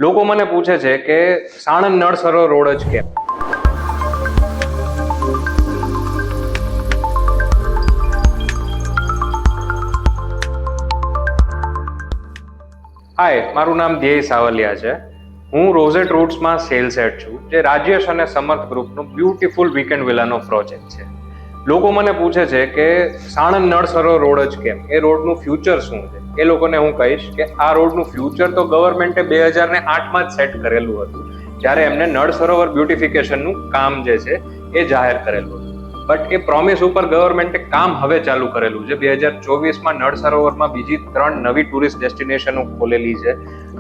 લોકો મને પૂછે છે કે સાણંદ નળ સરોવર રોડ જ કેમ? હાય, મારું નામ ધ્યેય સાવલિયા છે. હું રોઝેટ રૂટ્સમાં સેલ્સ હેડ છું, જે રાજેશ અને સમર્થ ગ્રુપનું બ્યુટીફુલ વીકેન્ડ વિલાનો પ્રોજેક્ટ છે. લોકો મને પૂછે છે કે સાણંદ નળ સરોવર રોડ જ કેમ? એ રોડનું ફ્યુચર શું છે? એ લોકોને હું કહીશ કે આ રોડનું ફ્યુચર તો ગવર્મેન્ટે 2008માં જ સેટ કરેલું હતું, જ્યારે એમને નળ સરોવર બ્યુટિફિકેશનનું કામ જે છે એ જાહેર કરેલું હતું. બટ એ પ્રોમિસ ઉપર ગવર્મેન્ટે કામ હવે ચાલુ કરેલું છે. 2024માં નળ સરોવરમાં બીજી 3 નવી ટુરિસ્ટ ડેસ્ટિનેશનો ખોલેલી છે.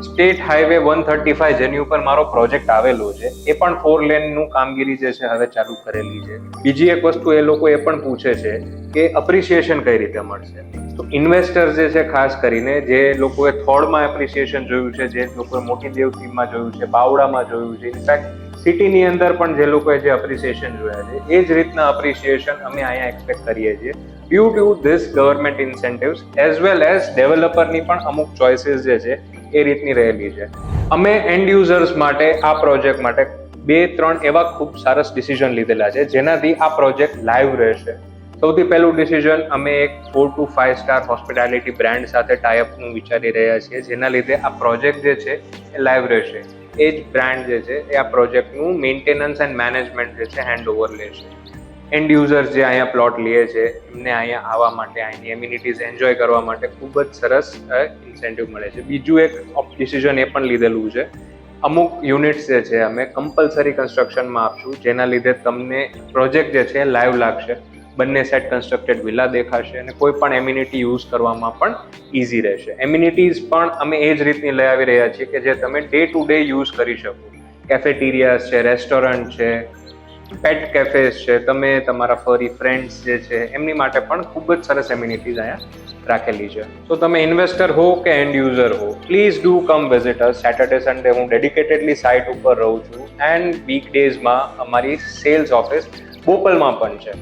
સ્ટેટ હાઈવે 135 જેની ઉપર મારો પ્રોજેક્ટ આવેલો છે, એ પણ 4 લેનનું કામગીરી જે છે હવે ચાલુ કરેલી છે. બીજી એક વસ્તુ એ લોકો એ પણ પૂછે છે કે એપ્રિસિએશન કઈ રીતે મળશે. તો ઇન્વેસ્ટર જે છે, ખાસ કરીને જે લોકોએ થોડમાં એપ્રિસિએશન જોયું છે, જે લોકોએ મોટી દેવતીમાં જોયું છે, બાવડામાં જોયું છે, ઇનફેક્ટ સિટીની અંદર પણ જે લોકોએ જે એપ્રિસિએશન જોયા છે, એ જ રીતના એપ્રિસિએશન અમે અહીંયા એક્સપેક્ટ કરીએ છીએ. Due to this government incentives as well as ડેવલપરની પણ અમુક ચોઇસીસ જે છે એ રીતની રહેલી છે. અમે એન્ડ યુઝર્સ માટે આ પ્રોજેક્ટ માટે 2-3 એવા ખૂબ સરસ ડિસિઝન લીધેલા છે, જેનાથી આ પ્રોજેક્ટ લાઈવ રહેશે. સૌથી પહેલું ડિસિઝન, અમે એક 4 to 5 સ્ટાર હોસ્પિટાલિટી બ્રાન્ડ સાથે ટાઈઅપનું વિચારી રહ્યા છીએ, જેના લીધે આ પ્રોજેક્ટ જે છે એ લાઈવ રહેશે. એ જ બ્રાન્ડ જે છે એ આ પ્રોજેક્ટનું મેન્ટેનન્સ એન્ડ મેનેજમેન્ટ જે છે હેન્ડ ઓવર લેશે. એન્ડ યુઝર્સ જે અહીંયા પ્લોટ લે છે, એમને અહીંયા આવવા માટે, અહીંની એમ્યુનિટીઝ એન્જોય કરવા માટે ખૂબ જ સરસ ઇન્સેન્ટિવ મળે છે. બીજું એક ડિસિઝન એ પણ લીધેલું છે, અમુક યુનિટ્સ જે છે અમે કમ્પલસરી કન્સ્ટ્રક્શનમાં આપશું, જેના લીધે તમને પ્રોજેક્ટ જે છે લાઈવ લાગશે. બંને સેટ કન્સ્ટ્રક્ટેડ વિલા દેખાશે અને કોઈ પણ એમ્યુનિટી યુઝ કરવામાં પણ ઇઝી રહેશે. એમ્યુનિટીઝ પણ અમે એ જ રીતની લઈ આવી રહ્યા છીએ કે જે તમે ડે ટુ ડે યુઝ કરી શકો. કેફેટેરિયાસ છે, રેસ્ટોરન્ટ છે, પેટ કેફેસ છે, તમે તમારા ફરી ફ્રેન્ડ્સ જે છે એમની માટે પણ ખૂબ જ સરસ એમ્યુનિટીઝ અહીંયા રાખેલી છે. તો તમે ઇન્વેસ્ટર હો કે એન્ડ યુઝર હો, please do come visit us. Saturday Sunday હું ડેડિકેટેડલી સાઇટ ઉપર રહું છું એન્ડ વીક ડેઝમાં અમારી સેલ્સ ઓફિસ બોપલમાં પણ છે.